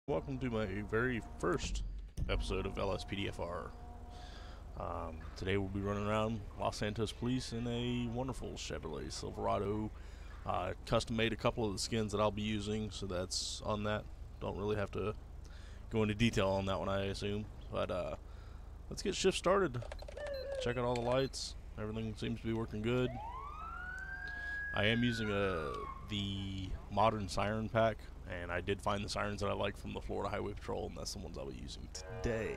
Welcome to my very first episode of Lspdfr. Today we'll be running around Los Santos Police in a wonderful Chevrolet Silverado. Custom made a couple of the skins that I'll be using, so that's on that. Don't really have to go into detail on that one, I assume. But let's get shift started. Check out all the lights. Everything seems to be working good. I am using the modern siren pack, and I did find the sirens that I like from the Florida Highway Patrol, and that's the ones I'll be using today.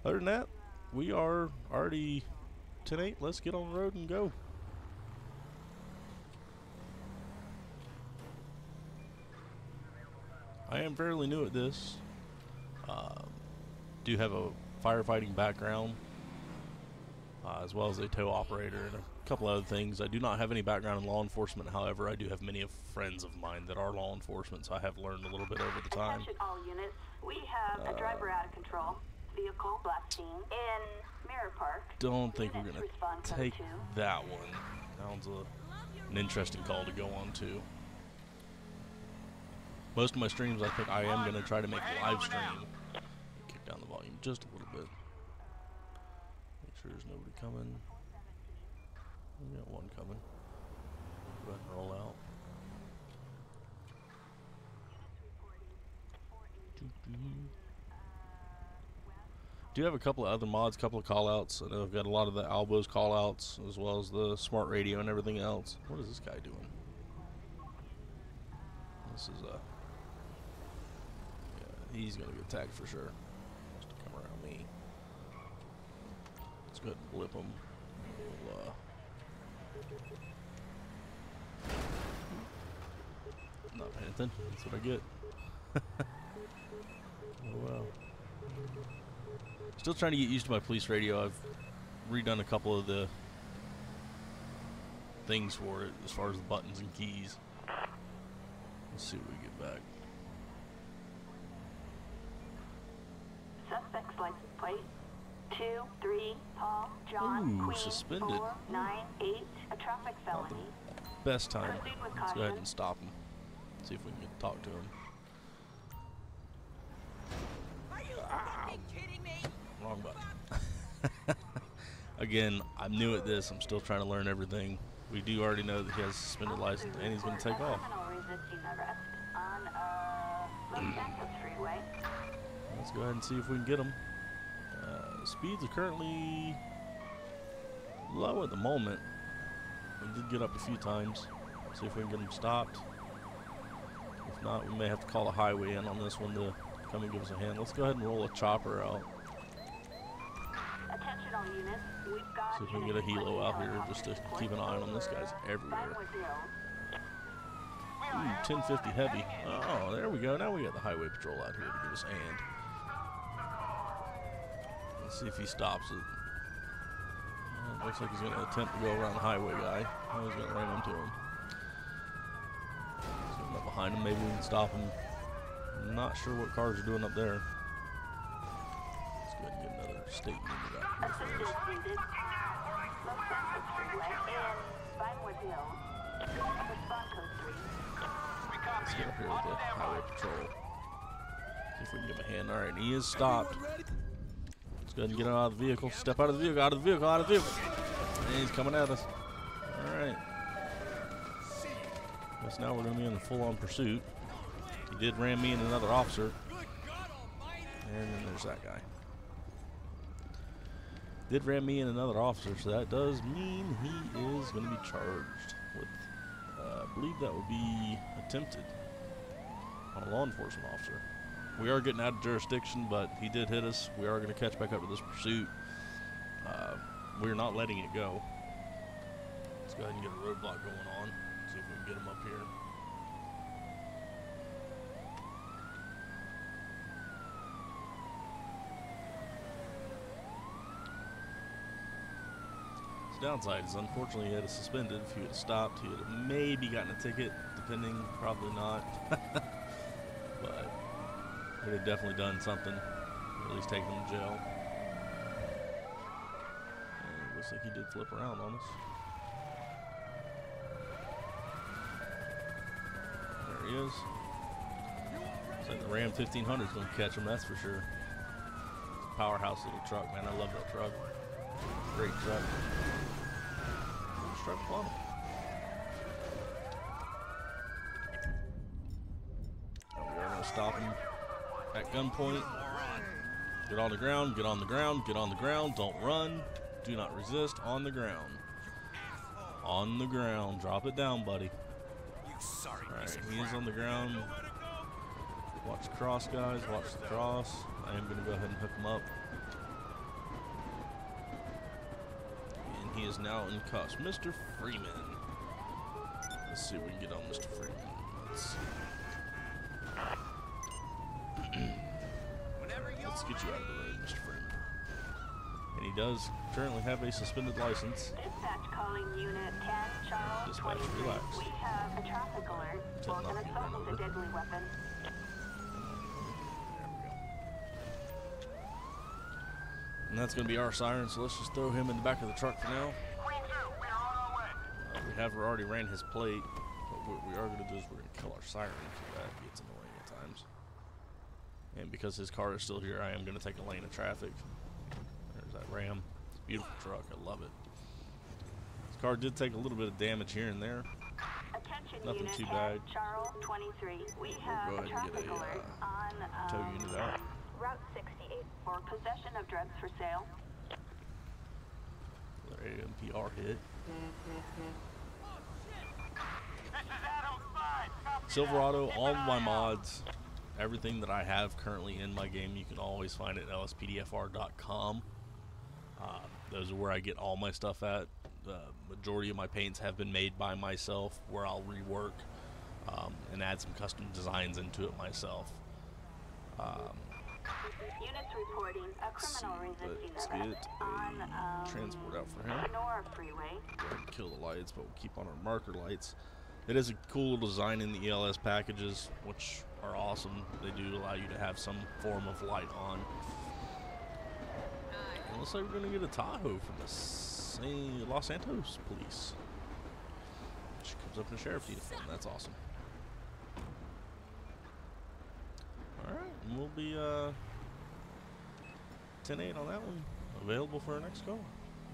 Other than that, we are already 10-8. Let's get on the road and go. I am fairly new at this. Do have a firefighting background, as well as a tow operator and a couple other things. I do not have any background in law enforcement, however, I do have many friends of mine that are law enforcement, so I have learned a little bit over the time. Attention all units, we have a driver out of control. Vehicle black scene in Mirror Park. Don't think we're going to take that one. Sounds an interesting call to go on to. Most of my streams, I think I am going to try to make live stream. Kick down the volume just a little bit. Make sure there's nobody coming. We got one coming. Go ahead and roll out. Do have a couple of other mods, couple of callouts. I know I've got a lot of the Albo's callouts, as well as the smart radio and everything else. What is this guy doing? This is yeah, he's gonna get tagged for sure. Just to come around me. Let's go ahead and blip him. We'll, not paying attention. That's what I get. Oh well. Still trying to get used to my police radio. I've redone a couple of the things for it as far as the buttons and keys. Let's see what we get back. Suspect's license plate 23 Paul John Queen suspended. 498. A traffic felony. Best time. Proceed with Let's go ahead caution. and stop him. See if we can talk to him. Are you fucking kidding me? Wrong button. Again, I'm new at this. I'm still trying to learn everything. We do already know that he has a suspended license and he's going to take off. Criminal resisting arrest on Los Santos Freeway. Let's go ahead and see if we can get him. Speeds are currently low at the moment. We did get up a few times. See if we can get him stopped. If not, we may have to call the highway in on this one to come and give us a hand. Let's go ahead and roll a chopper out. Attention all units, we've got See if we can get a helo out here just to keep an eye on him. This guy's everywhere. 1050 heavy. Oh, there we go. Now we got the highway patrol out here to give us a hand. Let's see if he stops it. Looks like he's going to attempt to go around the highway guy. Oh, he's going to ram into him. He's going up behind him. Maybe we can stop him. I'm not sure what cars are doing up there. Let's go ahead and get another state unit out here Assisted for us. seated. Los Santos Freeway in Vinewood Hill. Respond code 3. Let's get up here with the highway patrol. See if we can give him a hand. Alright, he is stopped. Let's go ahead and get him out of the vehicle. Step out of the vehicle, out of the vehicle, out of the vehicle. And he's coming at us. Alright. Guess now we're going to be in a full-on pursuit. He did ram me and another officer. And then there's that guy. Did ram me and another officer, so that does mean he is going to be charged with, I believe that would be attempted on a law enforcement officer. We are getting out of jurisdiction, but he did hit us. We are going to catch back up to this pursuit. We're not letting it go. Let's go ahead and get a roadblock going on. See if we can get him up here. The downside is, unfortunately, he had us suspended. If he would have stopped, he would have maybe gotten a ticket, depending, probably not. But he would have definitely done something, or at least taken him to jail. And it looks like he did flip around on us. There he is. So the Ram 1500 is going to catch him, that's for sure. Powerhouse little truck, man. I love that truck. Great truck. Let's try to plumb him. We are going to stop him at gunpoint. Get on the ground, get on the ground, get on the ground. Don't run. Do not resist. On the ground. On the ground. Drop it down, buddy. Alright, he is on the ground. Watch the cross, guys. Watch the cross. I am going to go ahead and hook him up. And he is now in cuffs. Mr. Freeman. Let's see if we can get on Mr. Freeman. Let's see. Let's get you out of the road, Mr. Freeman. And he does currently have a suspended license. Dispatch calling Unit 10, Charles. Dispatch, 23. relax. We have a traffic alert for an assault with a deadly weapon. And that's going to be our siren, so let's just throw him in the back of the truck for now. We have already ran his plate, but what we are going to do is we're going to kill our siren, so that gets annoying at times. And because his car is still here, I am going to take a lane of traffic. There's that Ram. It's a beautiful truck. I love it. This car did take a little bit of damage here and there. Attention, Nothing Unit too 10, bad. Charles 23. We have go a ahead and traffic get a alert on tow unit out. Route 68 for possession of drugs for sale. Another AMPR hit. Silverado, all of my mods, everything that I have currently in my game, you can always find at lspdfr.com. Those are where I get all my stuff at. The majority of my paints have been made by myself, where I'll rework and add some custom designs into it myself. Units reporting a criminal resisting Let's arrest get on a transport out for him. Sonora Freeway. Go ahead and kill the lights, but we'll keep on our marker lights. It is a cool little design in the ELS packages, which are awesome. They do allow you to have some form of light on. It looks like we're going to get a Tahoe from the Los Santos police. She comes up in a sheriff's uniform. That's awesome. Alright, and we'll be 10-8 on that one. Available for our next call.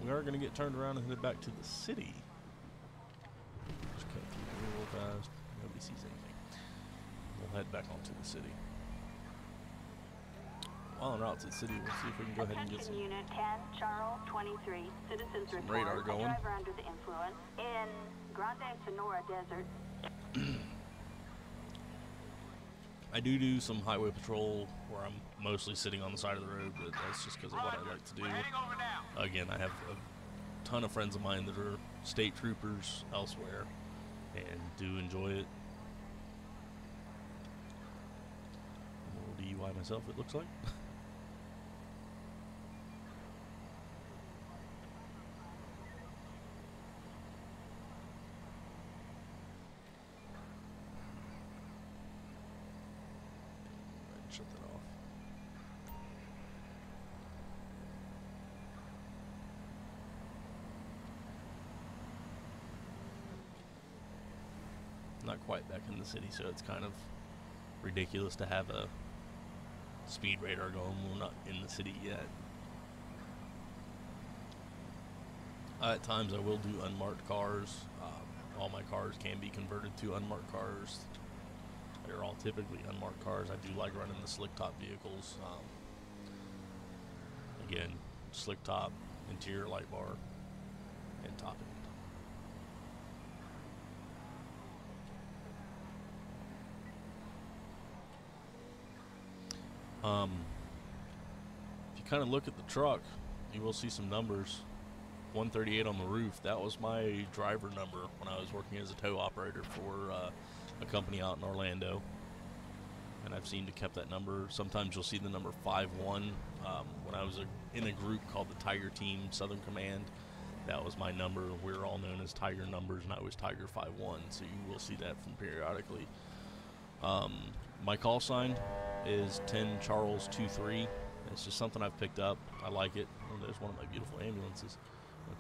We are going to get turned around and head back to the city. Just cut through real fast. Nobody sees anything. We'll head back onto the city. While en route to the city, we'll see if we can go ahead and get some Unit 10, Charles 23. Citizens report radar a going. driver under the influence in Grande Sonora Desert. I do some highway patrol where I'm mostly sitting on the side of the road, but that's just because of what I like to do. Again, I have a ton of friends of mine that are state troopers elsewhere and do enjoy it. A little DUI myself, it looks like. Shut that off. Not quite back in the city, so it's kind of ridiculous to have a speed radar going when we're not in the city yet. At times I will do unmarked cars. All my cars can be converted to unmarked cars. They're all typically unmarked cars. I do like running the slick top vehicles. Again, slick top, interior light bar, and top end. If you kind of look at the truck, you will see some numbers. 138 on the roof. That was my driver number when I was working as a tow operator for a company out in Orlando, and I've seen to kept that number. Sometimes you'll see the number 51. When I was in a group called the Tiger Team Southern Command, that was my number. We were all known as Tiger numbers, and I was Tiger 51, so you will see that from periodically. My call sign is 10 Charles 23. It's just something I've picked up. I like it. Oh, there's one of my beautiful ambulances.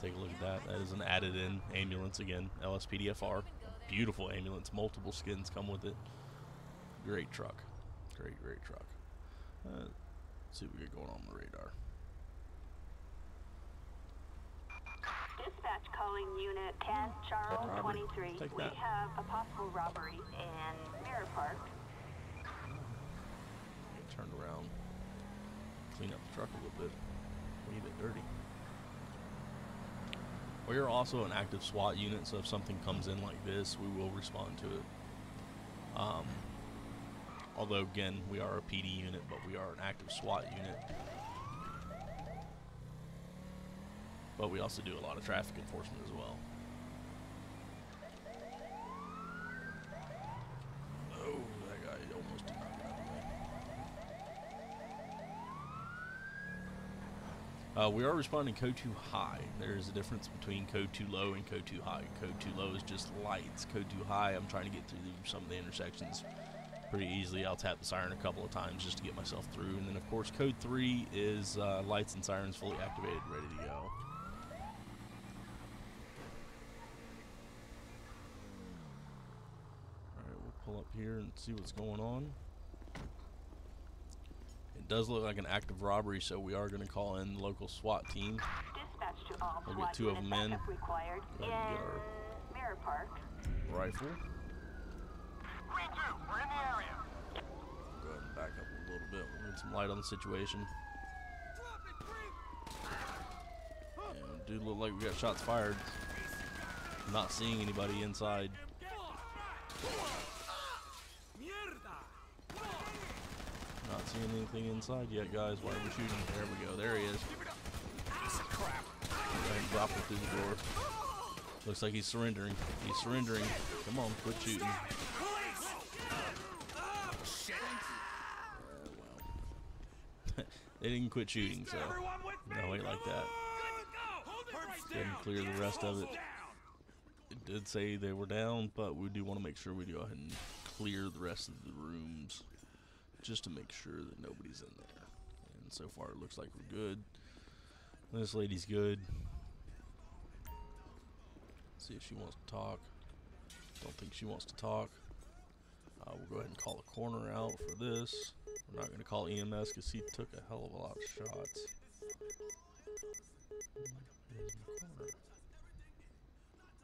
Take a look at that. That is an added-in ambulance again, Lspdfr. Beautiful ambulance. Multiple skins come with it. Great truck. Great, great truck. Let's see what we got going on the radar. Dispatch calling Unit 10, Charles Robbery. 23. Take We that. have a possible robbery in Mirror Park. Get turned around. Clean up the truck a little bit. Leave it dirty. We are also an active SWAT unit, so if something comes in like this, we will respond to it. Although, again, we are a PD unit, but we are an active SWAT unit. But we also do a lot of traffic enforcement as well. Oh, that guy almost did not get out of the way. We are responding code 2 high. There's a difference between code 2 low and code 2 high. Code 2 low is just lights. Code 2 high, I'm trying to get through some of the intersections pretty easily. I'll tap the siren a couple of times just to get myself through. And then, of course, code 3 is lights and sirens fully activated, ready to go. Alright, we'll pull up here and see what's going on. It does look like an active robbery, so we are going to call in the local SWAT team. Dispatch to all We'll SWAT get 2 of them in. backup required Go in ahead and get Mirror Park. our rifle. Green 2, we're in the area. Go ahead and back up a little bit. We'll get some light on the situation. Yeah, dude, look like we got shots fired. I'm not seeing anybody inside. Not seeing anything inside yet, guys. Why are we shooting? There we go. There he is. Go ahead and drop him through the door. Looks like he's surrendering. He's surrendering. Come on, quit shooting. They didn't quit shooting, so no, ain't like that. Didn't clear the rest of it. It did say they were down, but we do want to make sure we go ahead and clear the rest of the rooms just to make sure that nobody's in there. And so far it looks like we're good. This lady's good. See if she wants to talk. Don't think she wants to talk. We'll go ahead and call the coroner out for this. We're not going to call EMS because he took a hell of a lot of shots.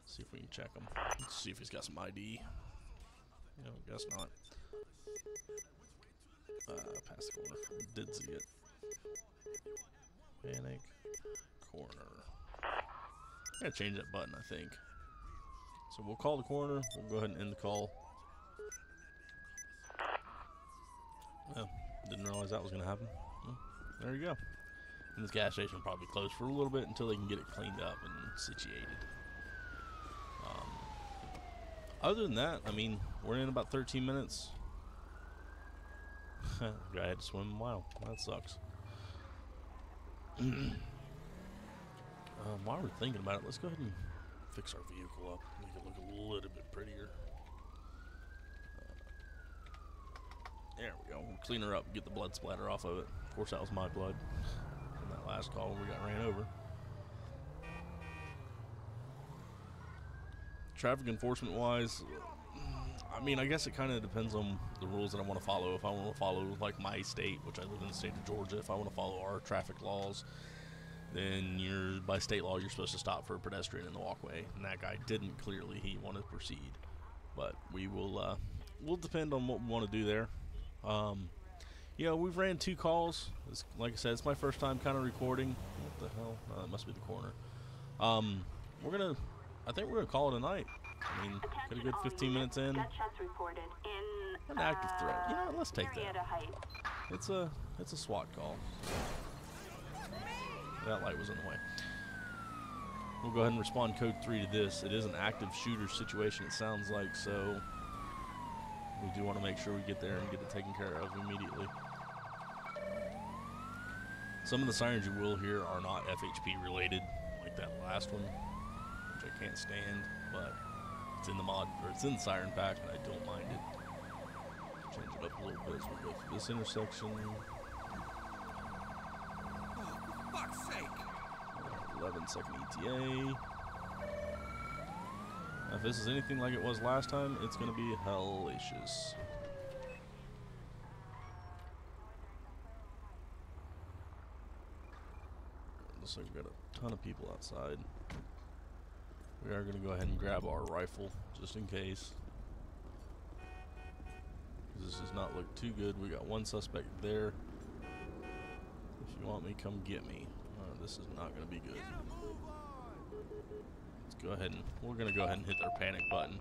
See if we can check him. Let's see if he's got some ID. No, guess not. Pass the corner. Did see it. Panic. Corner. I gotta change that button, I think. So we'll call the coroner. We'll go ahead and end the call. Well, didn't realize that was going to happen. Well, there you go. And this gas station will probably close for a little bit until they can get it cleaned up and situated. Other than that, I mean, we're in about 13 minutes. Guy had to swim a mile. That sucks. While we're thinking about it, let's go ahead and fix our vehicle up. Make it look a little bit prettier. There we go. We'll clean her up and get the blood splatter off of it. Of course, that was my blood from that last call when we got ran over. Traffic enforcement wise, I mean, I guess it kind of depends on the rules that I want to follow. If I want to follow like my state, which I live in the state of Georgia, if I want to follow our traffic laws, then by state law you're supposed to stop for a pedestrian in the walkway, and that guy didn't. Clearly he wanted to proceed, but we will we'll depend on what we want to do there. You know, we've ran 2 calls. Like I said, it's my first time kind of recording. What the hell? No, that must be the corner. I think we're gonna call it a night. I mean, get a good 15 minutes in. Gunshots reported in An active threat. You know what, let's take that. Marietta Heights. It's a SWAT call. That light was in the way. We'll go ahead and respond code 3 to this. It is an active shooter situation, it sounds like, so we do want to make sure we get there and get it taken care of immediately. Some of the sirens you will hear are not FHP related, like that last one, which I can't stand, but it's in the mod, or it's in the siren pack, and I don't mind it. Change it up a little bit as we go through this intersection. Oh, for fuck's sake! 11-second ETA. Now, if this is anything like it was last time, it's going to be hellacious. Looks like we've got a ton of people outside. We are going to go ahead and grab our rifle, just in case. This does not look too good. We got one suspect there. If you want me, come get me. This is not going to be good. Let's go ahead and we're going to go ahead and hit our panic button.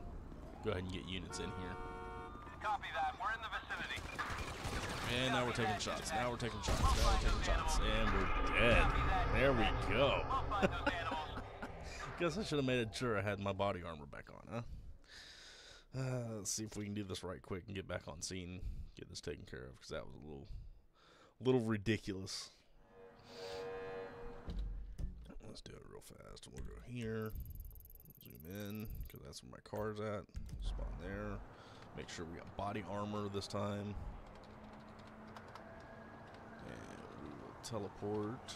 Go ahead and get units in here. Copy that. We're in the vicinity. And now we're taking shots. Now we're taking shots. Now we're taking shots. And we're dead. There we go. We'll find those animals. Guess I should have made sure I had my body armor back on, huh? Let's see if we can do this right quick and get back on scene. Get this taken care of, because that was a little ridiculous. Let's do it real fast. We'll go here. Zoom in, because that's where my car's at. Spawn there. Make sure we got body armor this time. And we will teleport.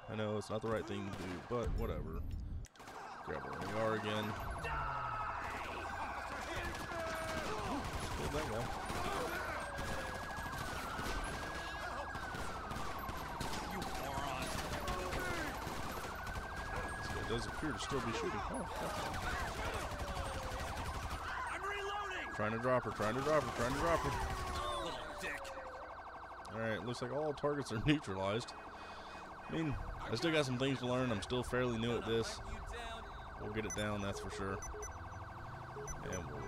I know it's not the right thing to do, but whatever. Grab our AR again. Killed that guy. You moron. This guy does appear to still be shooting. Oh, I'm reloading. trying to drop her, trying to drop her, trying to drop her. Little dick. Alright, looks like all targets are neutralized. I mean, I still got some things to learn. I'm still fairly new at this. We'll get it down, that's for sure. And we'll,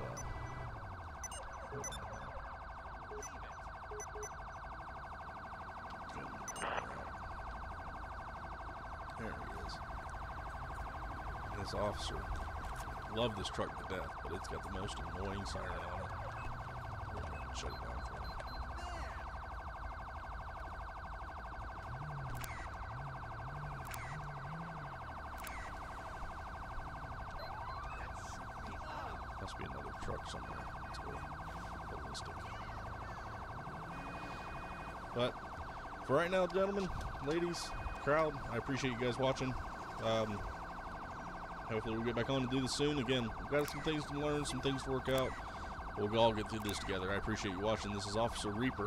there he is. This officer. Love this truck to death, but it's got the most annoying siren on it. We're gonna shut it down for him. Must be another truck somewhere. Let's go ballistic. But for right now, gentlemen, ladies, crowd, I appreciate you guys watching. Hopefully we'll get back on and do this soon. Again, we've got some things to learn, some things to work out. We'll all get through this together. I appreciate you watching. This is Officer Reaper.